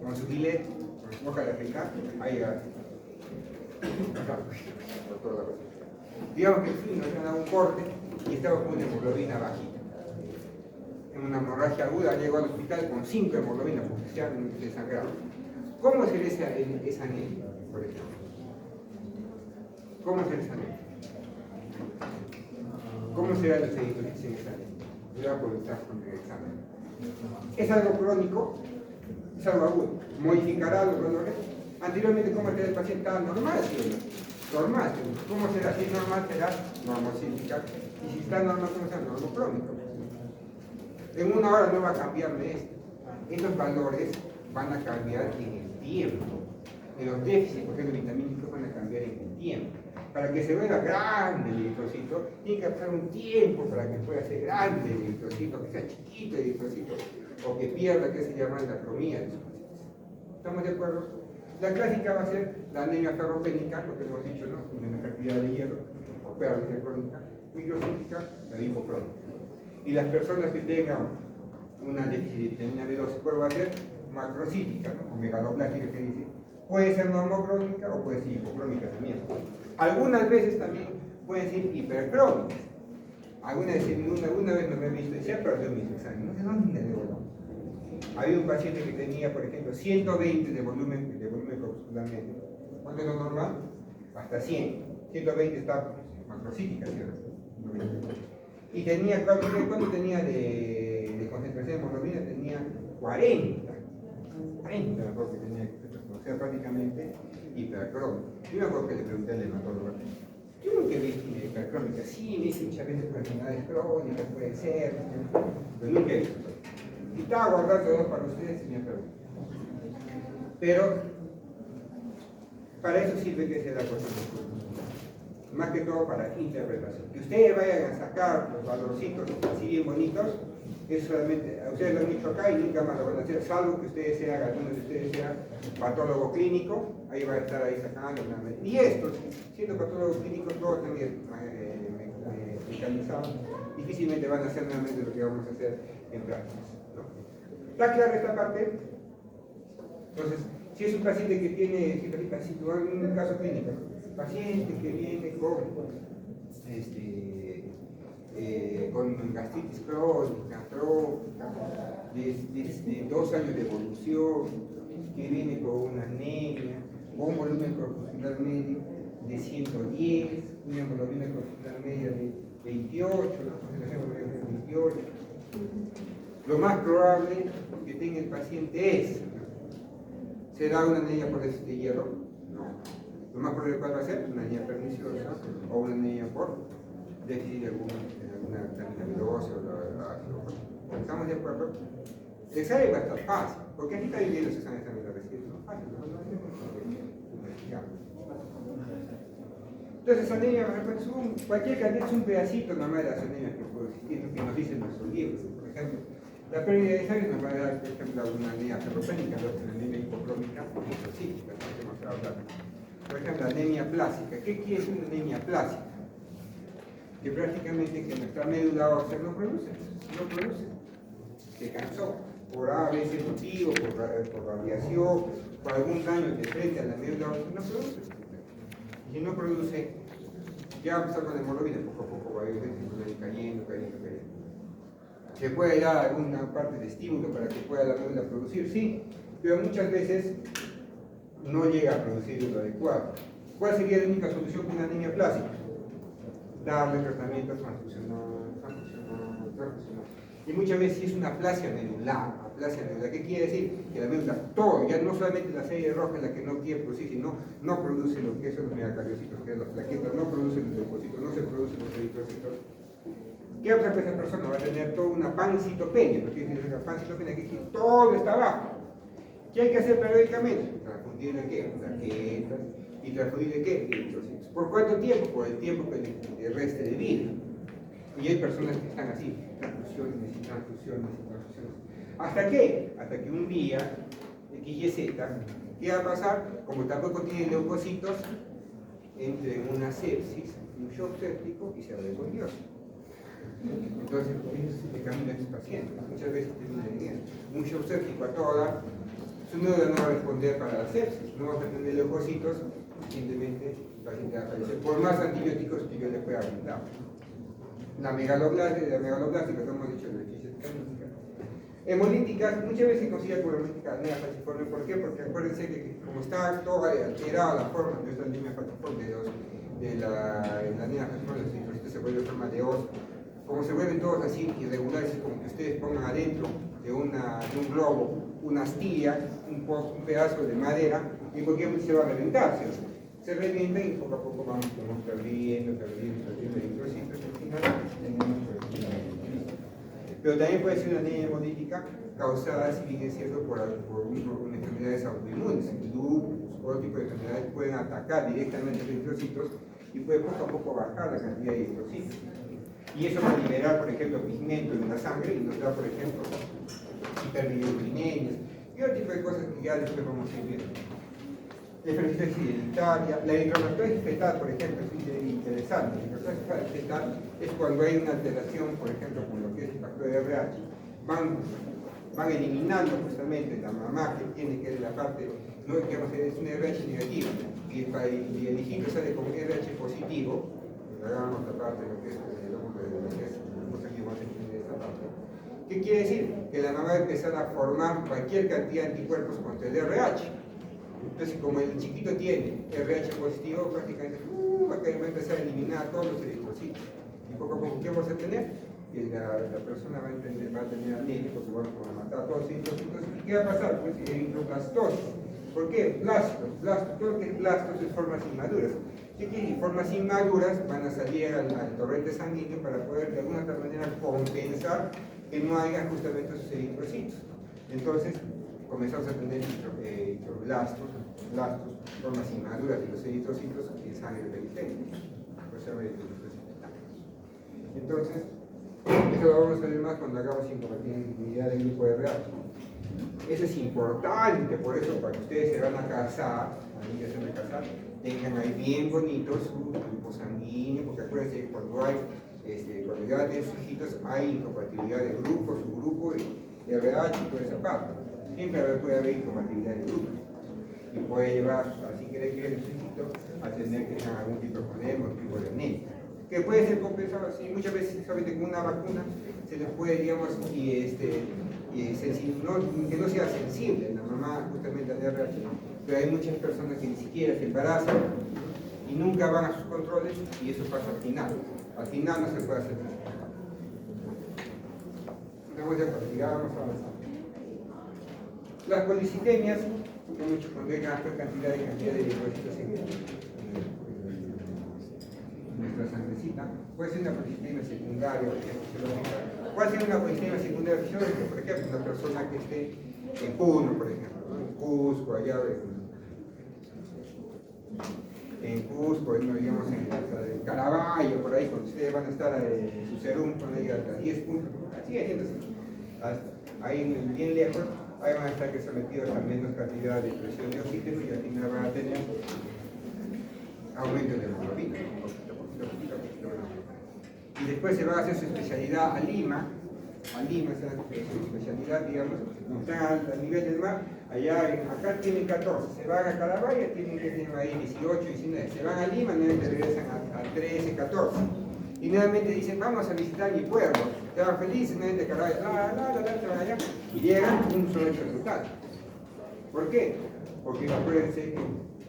con su gilet, con su hoja de afeitar, ahí va. Digamos que sí, nos han dado un corte y estaba con una hemoglobina bajita. En una hemorragia aguda llegó al hospital con 5 hemoglobinas porque se han desangrado. ¿Cómo será esa anemia, por ejemplo? ¿Cómo será esa anemia? ¿Cómo será los eritrocitos en esa anemia? Voy a aprovechar con el examen. ¿Es algo crónico? ¿Es algo agudo? ¿Modificará los valores? Anteriormente, ¿cómo era el paciente? ¿Estaba normal? ¿Sí o no? Normal. ¿Cómo será? Si es normal, será normocítica. Y si está normal, ¿cómo será? Normocrónico. En una hora no va a cambiarme esto. Estos valores van a cambiar en el tiempo. Los déficits, por ejemplo, vitamínicos van a cambiar en el tiempo. Para que se vea grande el eritrocito, tiene que pasar un tiempo para que pueda ser grande el eritrocito, que sea chiquito el eritrocito, o que pierda, que se llama la cromía de sus pacientes. ¿Estamos de acuerdo? La clásica va a ser la anemia ferropénica, lo que hemos dicho, ¿no? Una cantidad de hierro, o pérdida crónica, microcítica, la hipocrónica. Y las personas que tengan una déficit de vitamina B12, ¿cuál va a ser? Macrocítica, ¿no? O megaloplástica, que dice. Puede ser normocrónica o puede ser hipocrónica también. Algunas veces también pueden ser hipercrónicas. Alguna vez no me he visto y se ha perdido mis exámenes. No sé dónde le debo. Había un paciente que tenía, por ejemplo, 120 de volumen corpuscular medio. ¿Cuánto es lo normal? Hasta 100. 120 está macrocítica, ¿cierto? Y tenía, ¿cuánto tenía de concentración de hemoglobina? Tenía 40. 40 me acuerdo que tenía, o sea, prácticamente hipercrónica. Yo me acuerdo que le pregunté al hematólogo, yo nunca he visto una hipercrónica. Sí, me dice muchas veces enfermedades crónicas, puede ser, pero nunca he visto. Y estaba guardando dos para ustedes y me pregunto. Pero para eso sirve que se da cosa más que todo para interpretación. Que ustedes vayan a sacar los valorcitos así bien bonitos, es solamente, ustedes lo han dicho acá y nunca más lo van a hacer, salvo que ustedes sean, alguno de ustedes sea patólogo clínico, ahí va a estar ahí sacando. Y estos, siendo patólogos clínicos, todos también mecanizados, difícilmente van a hacer nuevamente lo que vamos a hacer en prácticas, ¿no? ¿Está clara esta parte? Entonces, Si es un paciente que tiene, un caso clínico, paciente que viene con gastritis crónica, trópica, de 2 años de evolución, que viene con una anemia, con un volumen corpuscular medio de 110, una hemoglobina corpuscular media de 28, la concentración de 28. Lo más probable que tenga el paciente es, ¿será una anemia por déficit de hierro? No. Lo más probable que va a ser una anemia perniciosa o una anemia por déficit de alguna vitamina B12 o ¿estamos de acuerdo? El examen va a estar fácil, porque aquí está viviendo los exámenes también de residuos, no fácil, no investigamos. Entonces, anemia, cualquier cantidad es un pedacito nomás de las anemias que puede existir, lo que nos dicen nuestros libros. Por ejemplo, la pérdida de sangre nos va a dar, por ejemplo, una anemia ferropénica, una anemia hipocrómica, específica, que hemos hablado. Por ejemplo, anemia plástica. ¿Qué quiere decir una anemia plástica? Que prácticamente que nuestra médula ósea no produce, se cansó por A, B, C motivo, por radiación, por algún daño de frente a la médula ósea, no produce. Y si no produce, ya va a empezar con la hemoglobina, poco a poco va a ir cayendo. ¿Se puede dar alguna parte de estímulo para que pueda la médula producir? Sí, pero muchas veces no llega a producir lo adecuado. ¿Cuál sería la única solución con una anemia plástica? Darle tratamiento transfusional. Y muchas veces es una aplasia medular. ¿Qué quiere decir? Que la médula, todo, ya no solamente la serie roja es la que no quiere producir, sino no produce lo que son los megacariocitos, que es las plaquetas, no producen los leucocitos, no se producen los eritrocitos. ¿Qué pasa con esa persona? Va a tener toda una pancitopenia, porque es una pancitopenia que todo está abajo. ¿Qué hay que hacer periódicamente? Transfundirle qué? Plaquetas. ¿Y transfundirle qué? Eritrocitos. ¿Por cuánto tiempo? Por el tiempo que le reste de vida. Y hay personas que están así, transfusiones. ¿Hasta qué? Hasta que un día, X y Z, ¿qué va a pasar? Como tampoco tiene leucocitos, entre en una sepsis, un shock séptico y se con Dios. Entonces, ese es el camino de estos pacientes. Muchas veces tienen un shock séptico a toda, su médula no va a responder para la sepsis, no va a tener leucocitos, simplemente el paciente va a fallecer por más antibióticos que yo le pueda brindar. La megaloblástica, como hemos dicho, la deficiencia hemolítica, muchas veces se considera como hemolítica anemia falciforme. ¿Por qué? Porque acuérdense que como está toda alterada la forma de esta anemia falciforme de la anemia falciforme, los eritrocitos se vuelve forma de os. Como se vuelven todos así irregulares, como que ustedes pongan adentro de un globo una astilla, un pedazo de madera, y porque se va a reventar, ¿sí? Se revienta y poco a poco vamos perdiendo eritrocitos, al final tenemos. Pero también puede ser una anemia hemolítica causada, si bien es cierto, por enfermedades autoinmunes, lupus, otro tipo de enfermedades pueden atacar directamente los eritrocitos y puede poco a poco bajar la cantidad de eritrocitos. Y eso va a liberar, por ejemplo, pigmento en la sangre y nos da, por ejemplo, hiperbilirubinemia y otro tipo de cosas que ya después vamos a ir viendo. La efervescencia identitaria, la eritromatosis fetal, por ejemplo, es interesante. La eritromatosis fetal es cuando hay una alteración, por ejemplo, con lo que es el factor de RH, van eliminando justamente la mamá que tiene que es la parte, no es una RH negativa, y el hijito sale con RH positivo, hagamos la parte de lo que es ¿qué quiere decir? Que la mamá va a empezar a formar cualquier cantidad de anticuerpos contra el RH. Entonces, como el chiquito tiene RH positivo, prácticamente va a empezar a eliminar todos los eritrocitos. Y poco a poco, ¿qué vamos a tener? Que la persona va a tener anemia porque vamos a matar todos los eritrocitos. ¿Y qué va a pasar? Pues eritroblastosis. ¿Por qué? Blastos. Todo lo que es blastos es formas inmaduras. ¿Qué quiere decir? Formas inmaduras van a salir al torrente sanguíneo para poder de alguna otra manera compensar que no haya justamente esos eritrocitos. Entonces, comenzamos a tener blastos, formas inmaduras de los eritrocitos en sangre periférica. Entonces, eso lo vamos a ver más cuando hagamos incompatibilidad del grupo de RH. Eso es importante, por eso, cuando ustedes se van a casar, tengan ahí bien bonitos su grupo sanguíneo, porque acuérdense que cuando ya tienen sus hijitos, hay incompatibilidad de grupo, su grupo, de RH y toda esa parte. Siempre puede haber incompatibilidad de grupo. y puede llevar, así que el necesito, a tener que tener algún tipo de problema o tipo de anemia. Que puede ser compensado así, muchas veces solamente con una vacuna se les puede, digamos, que no sea sensible, la mamá justamente a la RH, pero hay muchas personas que ni siquiera se embarazan y nunca van a sus controles y eso pasa al final. Al final no se puede hacer nada. Vamos a avanzar. Las policitemias, que mucho cuando hay gran cantidad de eritrocitos en nuestra sangrecita, puede ser una policitemia secundaria fisiológica. Puede ser una policitemia secundaria fisiológica, por ejemplo, una persona que esté en Puno, por ejemplo, ¿no? En Cusco, allá en Cusco, ¿no? Digamos en Caraballo, por ahí, cuando ustedes van a estar en su serum, cuando llegan a 10 puntos, así haciéndose, ahí bien lejos, ahí van a estar que sometidos a menos cantidad de presión de oxígeno y al final van a tener aumento de hemoglobina. Y después se va a hacer su especialidad a Lima, esa su especialidad, digamos, están al nivel del mar, acá tienen 14, se van a Caraballo, tienen que tener ahí 18, 19, se van a Lima, nuevamente regresan a 13, 14. Y nuevamente dicen, vamos a visitar mi pueblo, estaban felices, nuevamente Caraballo, se van allá, y llegan un solo hecho total. ¿Por qué? Porque acuérdense que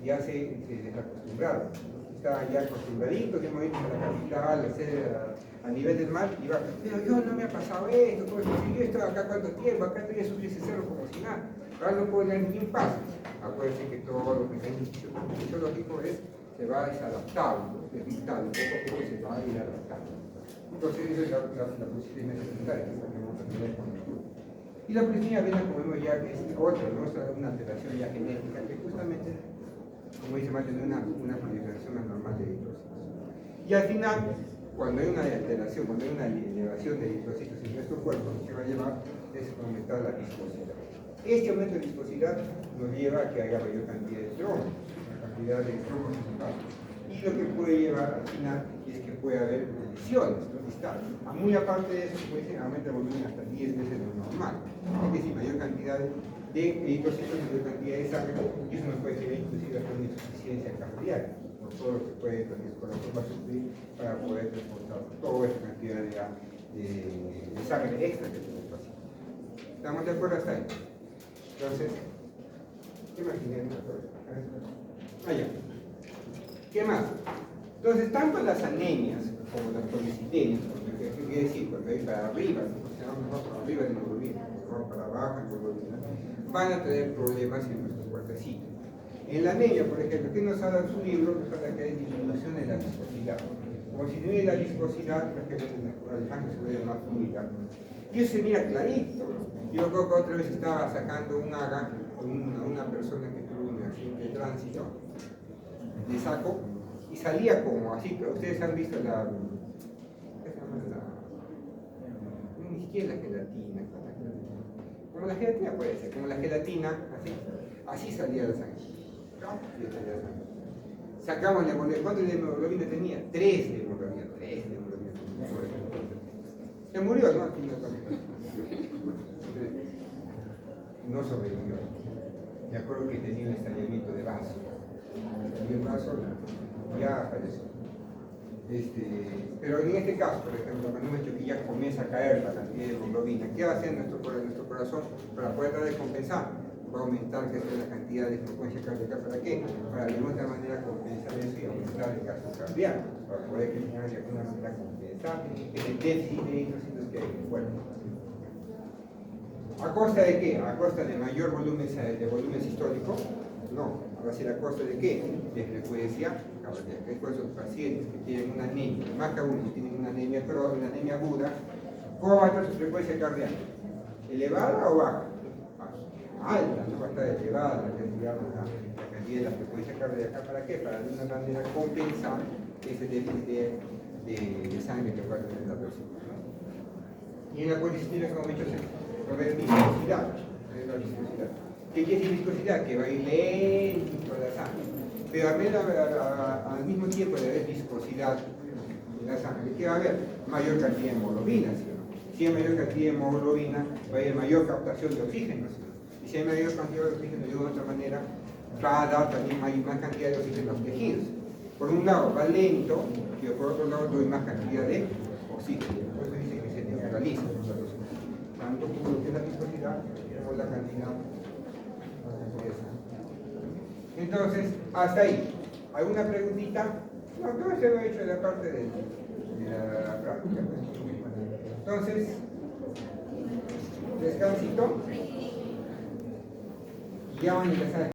ya se desacostumbraron. Estaban ya acostumbraditos, hemos ido a la capital, a hacer a nivel del mar, y va, pero yo no me ha pasado esto, pues, yo he estado acá cuánto tiempo, acá estoy a subir ese cerro como si nada, ahora no puedo dar ni un paso. Acuérdense que todo lo que es fisiológico se va desadaptando, es vital, poco a poco se va a ir adaptando. Entonces, esa es la posición secundaria que vamos a tener con el grupo. Y la presión vena, como vemos ya, que es otra, ¿no? Es una alteración ya genética, que justamente, como dice, va a tener una proliferación anormal de eritrocitos. Y al final, cuando hay una alteración, cuando hay una elevación de eritrocitos en nuestro cuerpo, lo que va a llevar es aumentar la viscosidad. Este aumento de viscosidad nos lleva a que haya mayor cantidad de trombos, la cantidad de trombos y lo que puede llevar al final es que puede haber lesiones distales. Muy aparte de eso, puede ser aumenta el volumen hasta 10 veces lo normal. Es decir, mayor cantidad de eritrocitos, mayor cantidad de sangre, y eso nos puede llevar inclusive a una insuficiencia cardíaca, por todo lo que puede el corazón va a sufrir para poder transportar toda esa cantidad de sangre extra que tiene el paciente. ¿Estamos de acuerdo hasta ahí? Entonces, ¿qué más tiene? Allá. ¿Qué más? Entonces, tanto las anemias como las policitemias, porque ¿qué quiere decir? Cuando hay para arriba, se va mejor para arriba de hemoglobina, para abajo de hemoglobina, van a tener problemas en nuestros cuerpecitos. En la anemia, por ejemplo, ¿qué nos habla su libro? Nos habla que hay disminución de la viscosidad. Como si no hubiera la viscosidad, por ejemplo, la sangre se vuelve más fluida. Y eso se mira clarito. Yo creo que otra vez estaba sacando un AGA con una persona que tuvo un accidente de tránsito, le saco y salía como así, pero ustedes han visto ¿qué se llama? Ni siquiera la gelatina, como la gelatina puede ser, como la gelatina, así salía la sangre. Sacamos la hemoglobina, ¿cuánto de hemoglobina tenía? 3 de hemoglobina, 3 de hemoglobina. Se murió, ¿no? No sobrevivió. Me acuerdo que tenía un estallamiento de vaso. El vaso ya falleció. Pero en este caso, por ejemplo, cuando hemos dicho que ya comienza a caer la cantidad de hemoglobina, ¿qué va a hacer nuestro corazón para poder tratar de compensar? Va a aumentar la cantidad de frecuencia cardíaca. ¿Para qué? Para de alguna manera compensar eso y aumentar el gasto cardíaco, para poder que de alguna manera compensar el déficit de eritrocitos que hay en el cuerpo. ¿A costa de qué? ¿A costa de mayor volumen sistólico? No. ¿Va a ser a costa de qué? De frecuencia cardíaca. Es por eso los pacientes que tienen una anemia, más que aún, que tienen una anemia aguda, ¿cómo va a estar su frecuencia cardíaca? ¿Elevada o baja? Alta, no va a estar elevada la cantidad de la frecuencia cardíaca. ¿Para qué? Para de una manera compensar ese déficit de sangre que puede tener la persona, ¿no? Y en la policitemias, como he dicho, va a haber viscosidad. ¿Qué quiere decir viscosidad? Que va a ir lento la sangre. Pero al mismo tiempo de haber viscosidad en la sangre, ¿qué va a haber? Mayor cantidad de hemoglobina, ¿sí o no? Si hay mayor cantidad de hemoglobina, va a haber mayor captación de oxígeno, ¿sí? Y si hay mayor cantidad de oxígeno, de otra manera, va a dar también más cantidad de oxígeno en los tejidos. Por un lado va lento, y por otro lado doy más cantidad de oxígeno. Por eso dice que se neutraliza. Tanto como lo que es la viscosidad como la cantidad. Entonces, hasta ahí. ¿Alguna preguntita? No, todo se lo he hecho de la parte de la práctica. Entonces, descansito. Ya van a empezar.